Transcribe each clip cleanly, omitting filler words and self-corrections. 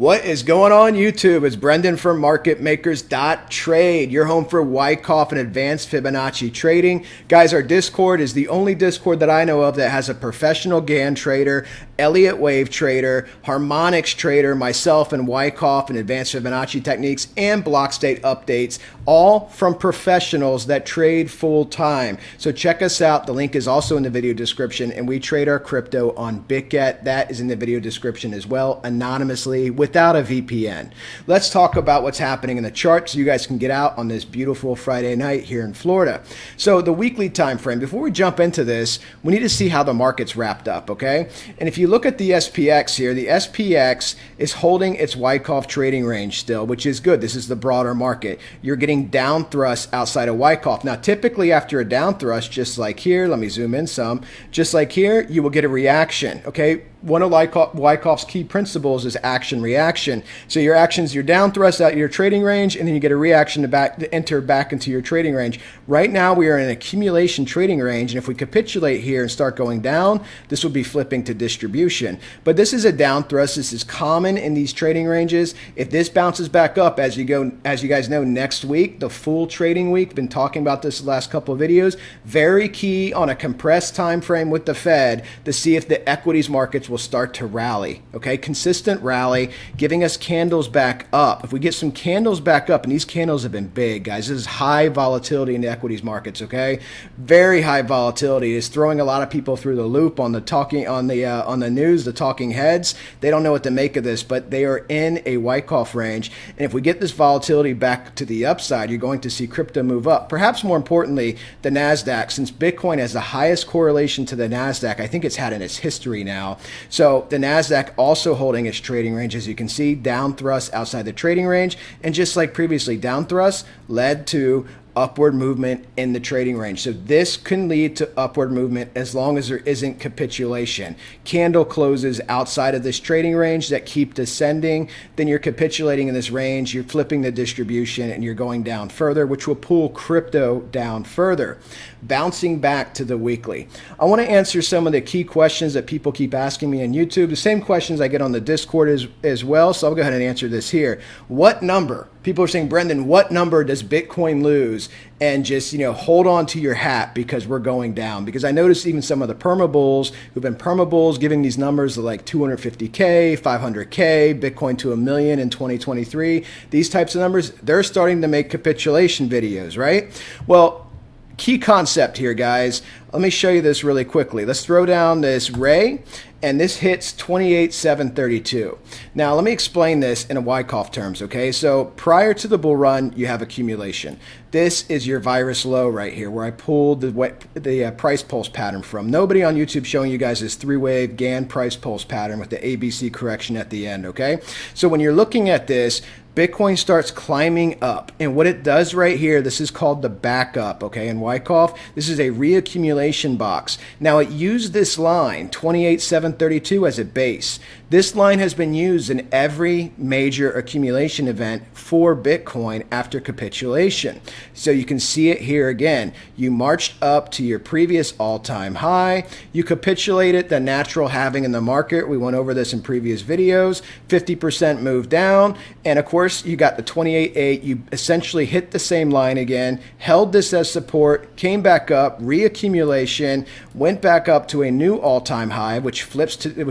What is going on YouTube? It's Brendan from MarketMakers.trade, your home for Wyckoff and advanced Fibonacci trading. Guys, our Discord is the only Discord that I know of that has a professional Gann trader, Elliott Wave trader, Harmonics trader, myself and Wyckoff and advanced Fibonacci techniques, and block state updates, all from professionals that trade full time. So check us out. The link is also in the video description, and we trade our crypto on BITGET. That is in the video description as well, anonymously, without a VPN. Let's talk about what's happening in the chart so you guys can get out on this beautiful Friday night here in Florida. So the weekly time frame, before we jump into this, we need to see how the market's wrapped up, okay? And if you look at the SPX here, the SPX is holding its Wyckoff trading range still, which is good. This is the broader market. You're getting down thrusts outside of Wyckoff. Now, typically after a down thrust, just like here, let me zoom in some, just like here, you will get a reaction, okay? One of Wyckoff's key principles is action reaction. So your actions, your down thrust out your trading range, and then you get a reaction to enter back into your trading range. Right now we are in an accumulation trading range, and if we capitulate here and start going down, this will be flipping to distribution. But this is a down thrust. This is common in these trading ranges. If this bounces back up, as you guys know, next week, the full trading week, been talking about this the last couple of videos, very key on a compressed time frame with the Fed to see if the equities markets will start to rally, okay? Consistent rally, giving us candles back up. If we get some candles back up, and these candles have been big, guys, this is high volatility in the equities markets, okay? Very high volatility. It's throwing a lot of people through the loop on the news, the talking heads. They don't know what to make of this, but they are in a Wyckoff range. And if we get this volatility back to the upside, you're going to see crypto move up. Perhaps more importantly, the Nasdaq, since Bitcoin has the highest correlation to the Nasdaq, I think it's had in its history now. So the Nasdaq also holding its trading range, as you can see, down thrust outside the trading range. And just like previously, down thrust led to upward movement in the trading range. So this can lead to upward movement as long as there isn't capitulation. Candle closes outside of this trading range that keep descending, then you're capitulating in this range, you're flipping the distribution, and you're going down further, which will pull crypto down further. Bouncing back to the weekly, I want to answer some of the key questions that people keep asking me on YouTube, the same questions I get on the Discord as well, so I'll go ahead and answer this here. What number? People are saying, Brendan, what number does Bitcoin lose? And just, hold on to your hat because we're going down. Because I noticed even some of the perma-bulls who've been perma-bulls giving these numbers of like 250K, 500K, Bitcoin to $1 million in 2023. These types of numbers, they're starting to make capitulation videos, right? Well, key concept here, guys. Let me show you this really quickly. Let's throw down this ray, and this hits 28,732. Now, let me explain this in a Wyckoff terms, okay? So prior to the bull run, you have accumulation. This is your virus low right here, where I pulled the price pulse pattern from. Nobody on YouTube showing you guys this three-wave Gann price pulse pattern with the ABC correction at the end, okay? So when you're looking at this, Bitcoin starts climbing up, and what it does right here, this is called the backup, okay? In Wyckoff, this is a reaccumulation box. Now, it used this line, 28,732, as a base. This line has been used in every major accumulation event for Bitcoin after capitulation. So you can see it here again. You marched up to your previous all-time high. You capitulated the natural halving in the market. We went over this in previous videos. 50% move down, and of course, you got the 28.8. You essentially hit the same line again, held this as support, came back up, reaccumulation, went back up to a new all-time high, which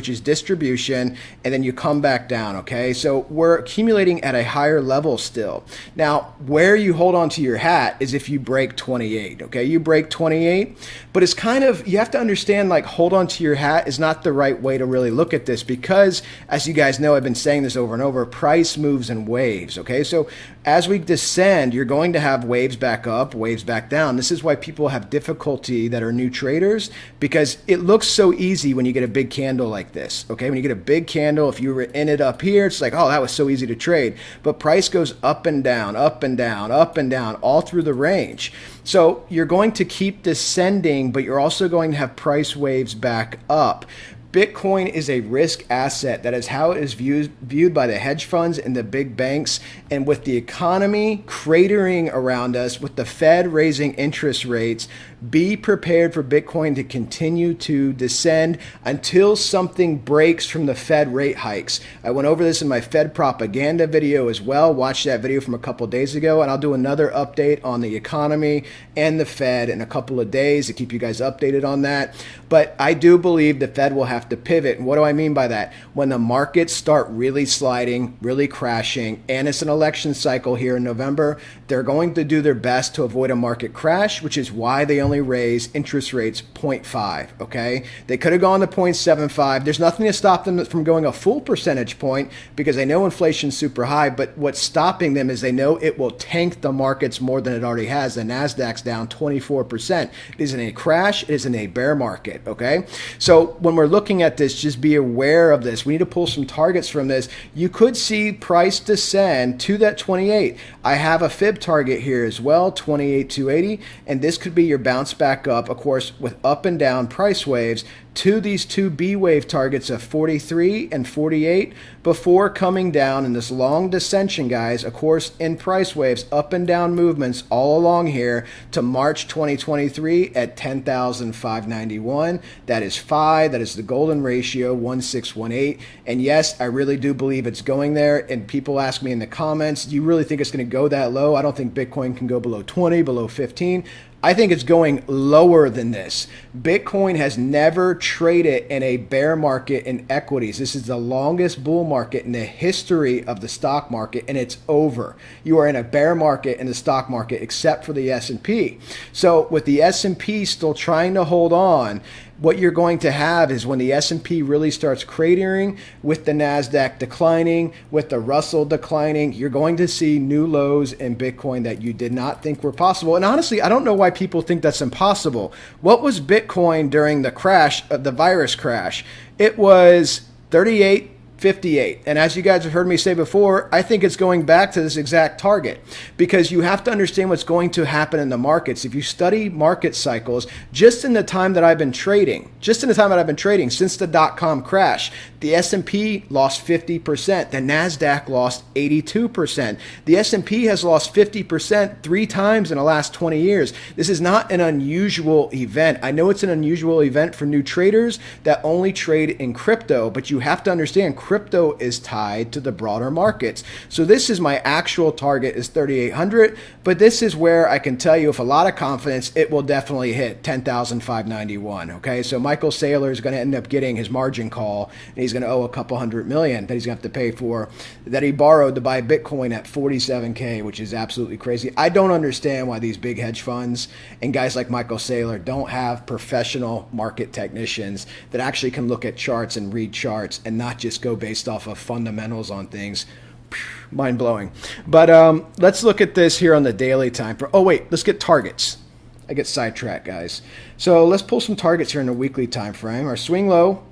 is distribution, and then you come back down, okay? So we're accumulating at a higher level still. Now, where you hold on to your hat is if you break 28, okay? You break 28, but it's kind of, you have to understand, like, hold on to your hat is not the right way to really look at this because, as you guys know, I've been saying this over and over, price moves in waves, okay? So as we descend, you're going to have waves back up, waves back down. This is why people have difficulty that are new traders, because it looks so easy when you get a big candle like this, okay? When you get a big candle, if you were in it up here, it's like, oh, that was so easy to trade. But price goes up and down, up and down, up and down, all through the range. So you're going to keep descending, but you're also going to have price waves back up. Bitcoin is a risk asset. That is how it is viewed by the hedge funds and the big banks. And with the economy cratering around us, with the Fed raising interest rates, Be prepared for Bitcoin to continue to descend until something breaks from the Fed rate hikes. I went over this in my Fed propaganda video as well. Watch that video from a couple days ago, and I'll do another update on the economy and the Fed in a couple of days to keep you guys updated on that. But I do believe the Fed will have to pivot. And what do I mean by that? When the markets start really sliding, really crashing, and it's an election cycle here in November, they're going to do their best to avoid a market crash, which is why they only raise interest rates 0.5, okay? They could have gone to 0.75. There's nothing to stop them from going a full percentage point because they know inflation's super high, but what's stopping them is they know it will tank the markets more than it already has. The Nasdaq's down 24%. It isn't a crash, it isn't a bear market, okay? So when we're looking at this, just be aware of this. We need to pull some targets from this. You could see price descend to that 28. I have a fib target here as well, 28,280, and this could be your bounce back up, of course, with up and down price waves to these two B wave targets of 43 and 48 before coming down in this long descension, guys, of course, in price waves, up and down movements all along here to March 2023 at 10,591. That is phi, that is the golden ratio, 1618. And yes, I really do believe it's going there. And people ask me in the comments, do you really think it's going to go that low? I don't think Bitcoin can go below 20, below 15. I think it's going lower than this. Bitcoin has never traded in a bear market in equities. This is the longest bull market in the history of the stock market, and it's over. You are in a bear market in the stock market except for the S&P. So with the S&P still trying to hold on, what you're going to have is when the S&P really starts cratering, with the Nasdaq declining, with the Russell declining, you're going to see new lows in Bitcoin that you did not think were possible. And honestly, I don't know why people think that's impossible. What was Bitcoin during the crash, the virus crash? It was 38.58. And as you guys have heard me say before, I think it's going back to this exact target because you have to understand what's going to happen in the markets. If you study market cycles, just in the time that I've been trading, since the dot-com crash, the S&P lost 50%. The Nasdaq lost 82%. The S&P has lost 50% 3 times in the last 20 years. This is not an unusual event. I know it's an unusual event for new traders that only trade in crypto, but you have to understand crypto is tied to the broader markets. So this is my actual target is 3,800, but this is where I can tell you with a lot of confidence it will definitely hit 10,591. Okay, so Michael Saylor is going to end up getting his margin call, and he's going to owe a couple $100 million that he's going to have to pay for that he borrowed to buy Bitcoin at 47K, which is absolutely crazy. I don't understand why these big hedge funds and guys like Michael Saylor don't have professional market technicians that actually can look at charts and read charts and not just go based off of fundamentals on things. Mind blowing. But let's look at this here on the daily time frame. Oh wait, let's get targets. I get sidetracked, guys. So let's pull some targets here in the weekly time frame. Our swing low,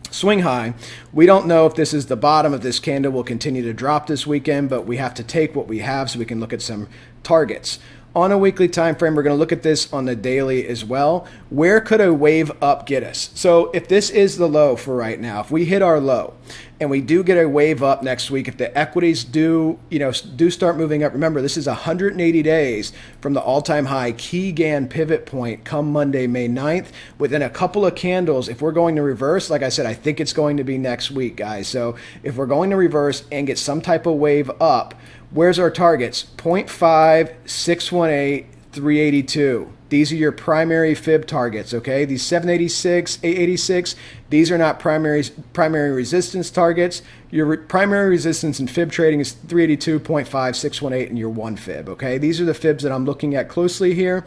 swing high. We don't know if this is the bottom of this candle. Will continue to drop this weekend, but we have to take what we have so we can look at some targets. On a weekly time frame, we're going to look at this on the daily as well. Where could a wave up get us? So if this is the low for right now, if we hit our low and we do get a wave up next week, if the equities do start moving up, remember this is 180 days from the all-time high Keegan pivot point come Monday, May 9th. Within a couple of candles, if we're going to reverse, like I said, I think it's going to be next week, guys. So if we're going to reverse and get some type of wave up, where's our targets? 0.5, 618, 382. These are your primary fib targets, okay? These 786, 886, these are not primary resistance targets. Your primary resistance in fib trading is 382.5, 618, and your 1 fib, okay? These are the fibs that I'm looking at closely here.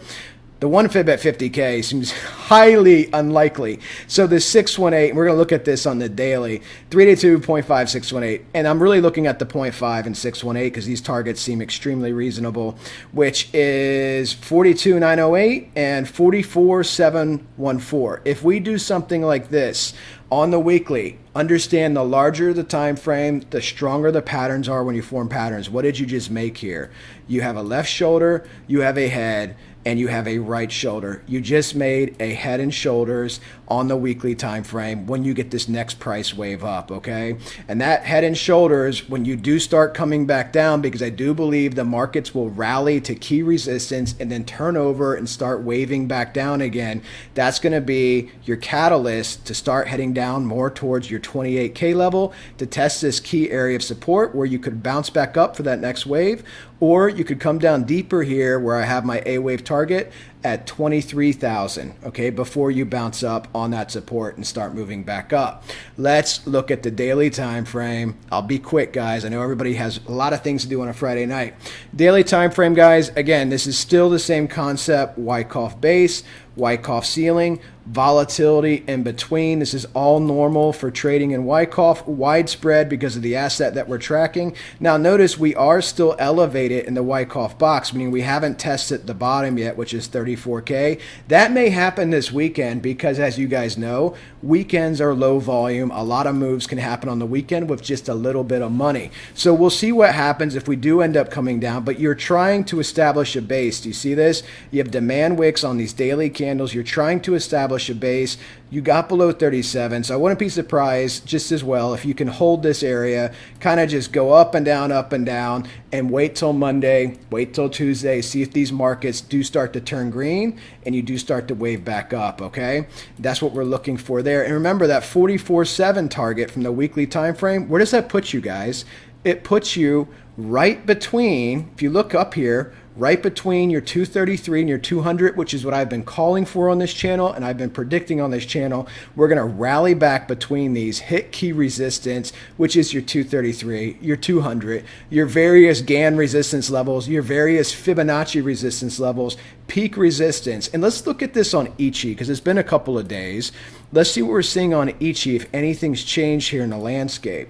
The 1 fib at 50K seems highly unlikely. So the 618, we're going to look at this on the daily, 382.5, 618. And I'm really looking at the 0.5 and 618 because these targets seem extremely reasonable, which is 42,908 and 44,714. If we do something like this on the weekly, understand the larger the time frame, the stronger the patterns are when you form patterns. What did you just make here? You have a left shoulder, you have a head, and you have a right shoulder. You just made a head and shoulders on the weekly time frame when you get this next price wave up, okay? And that head and shoulders, when you do start coming back down, because I do believe the markets will rally to key resistance and then turn over and start waving back down again, that's going to be your catalyst to start heading down more towards your 28K level to test this key area of support where you could bounce back up for that next wave, or you could come down deeper here where I have my A wave target at 23,000, okay, before you bounce up on that support and start moving back up. Let's look at the daily time frame. I'll be quick, guys. I know everybody has a lot of things to do on a Friday night. Daily time frame, guys, again, this is still the same concept: Wyckoff base, Wyckoff ceiling, volatility in between. This is all normal for trading in Wyckoff, widespread because of the asset that we're tracking. Now notice we are still elevated in the Wyckoff box, meaning we haven't tested the bottom yet, which is 34K. That may happen this weekend because, as you guys know, weekends are low volume. A lot of moves can happen on the weekend with just a little bit of money. So we'll see what happens if we do end up coming down, but you're trying to establish a base. Do you see this? You have demand wicks on these daily candles. You're trying to establish a base. You got below 37, so I wouldn't be surprised just as well if you can hold this area, kind of just go up and down, and wait till Monday, wait till Tuesday, see if these markets do start to turn green and you do start to wave back up, okay? That's what we're looking for there. And remember that 44.7 target from the weekly time frame, where does that put you guys? It puts you right between, if you look up here, right between your 233 and your 200, which is what I've been calling for on this channel and I've been predicting on this channel. We're going to rally back between these, hit key resistance, which is your 233, your 200, your various Gann resistance levels, your various Fibonacci resistance levels, peak resistance. And let's look at this on Ichi because it's been a couple of days. Let's see what we're seeing on Ichi, if anything's changed here in the landscape.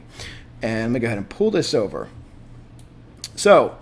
And let me go ahead and pull this over. So,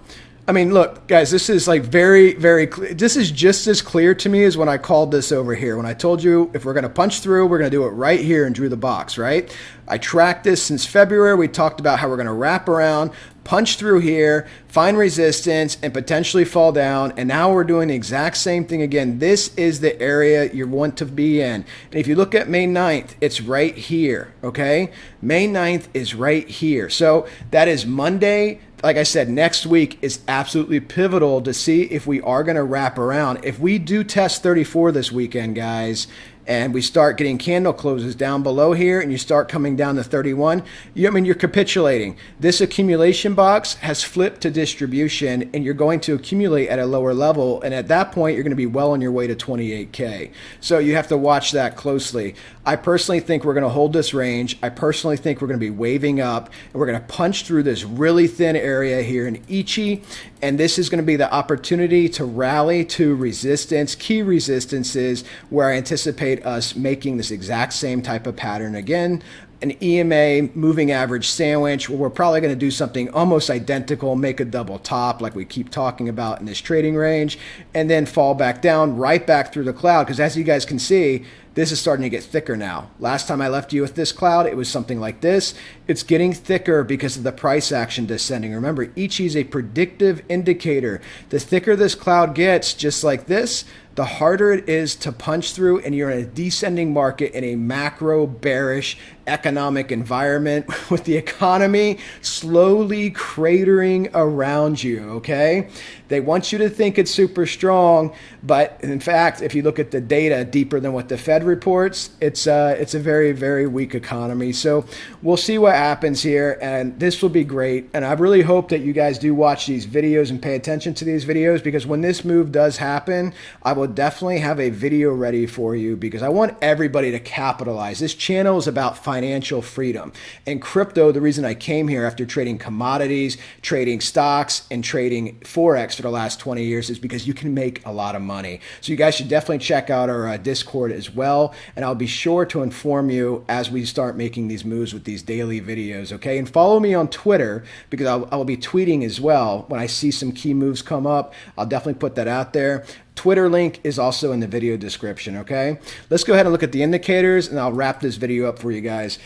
I mean, look, guys, this is like very, very clear. This is just as clear to me as when I called this over here. When I told you if we're going to punch through, we're going to do it right here and drew the box, right? I tracked this since February. We talked about how we're going to wrap around, punch through here, find resistance, and potentially fall down. And now we're doing the exact same thing again. This is the area you want to be in. And if you look at May 9th, it's right here, okay? May 9th is right here. So that is Monday. Like I said, next week is absolutely pivotal to see if we are going to wrap around. If we do test 34 this weekend, guys, and we start getting candle closes down below here and you start coming down to 31, you're capitulating. This accumulation box has flipped to distribution and you're going to accumulate at a lower level. And at that point, you're going to be well on your way to 28K. So you have to watch that closely. I personally think we're going to hold this range. I personally think we're going to be waving up and we're going to punch through this really thin area here in Ichi. And this is going to be the opportunity to rally to resistance, key resistances, where I anticipate us making this exact same type of pattern again. An EMA moving average sandwich where we're probably going to do something almost identical, make a double top like we keep talking about in this trading range, and then fall back down right back through the cloud. Because as you guys can see, this is starting to get thicker now. Last time I left you with this cloud, it was something like this. It's getting thicker because of the price action descending. Remember, Ichi is a predictive indicator. The thicker this cloud gets, just like this, the harder it is to punch through, and you're in a descending market in a macro bearish economic environment with the economy slowly cratering around you, okay? They want you to think it's super strong, but in fact, if you look at the data deeper than what the Fed reports, it's a very, very weak economy. So we'll see what happens here, and this will be great. And I really hope that you guys do watch these videos and pay attention to these videos, because when this move does happen, I will definitely have a video ready for you, because I want everybody to capitalize. This channel is about financial freedom. And crypto, the reason I came here after trading commodities, trading stocks, and trading Forex for the last 20 years is because you can make a lot of money. So you guys should definitely check out our Discord as well. And I'll be sure to inform you as we start making these moves with these daily videos, okay? And follow me on Twitter, because I'll be tweeting as well. When I see some key moves come up, I'll definitely put that out there. Twitter link is also in the video description, okay? Let's go ahead and look at the indicators, and I'll wrap this video up for you guys.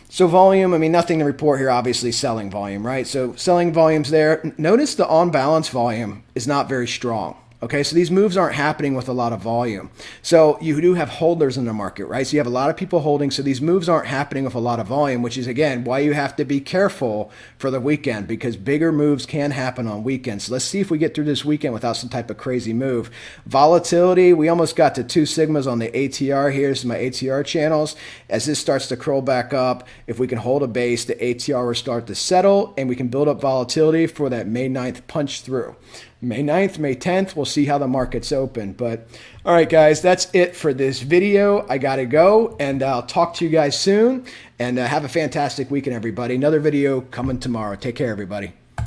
So volume, I mean, nothing to report here, obviously selling volume, right? So selling volume's there. Notice the on balance volume is not very strong, Okay, so these moves aren't happening with a lot of volume. So you do have holders in the market, right? So you have a lot of people holding. So these moves aren't happening with a lot of volume, which is, again, why you have to be careful for the weekend, because bigger moves can happen on weekends. So let's see if we get through this weekend without some type of crazy move. Volatility, we almost got to 2 sigmas on the ATR here. This is my ATR channels. As this starts to curl back up, if we can hold a base, the ATR will start to settle and we can build up volatility for that May 9th punch through. May 9th, May 10th, we'll see how the market's open. But all right, guys, that's it for this video. I got to go, and I'll talk to you guys soon. And have a fantastic weekend, everybody. Another video coming tomorrow. Take care, everybody.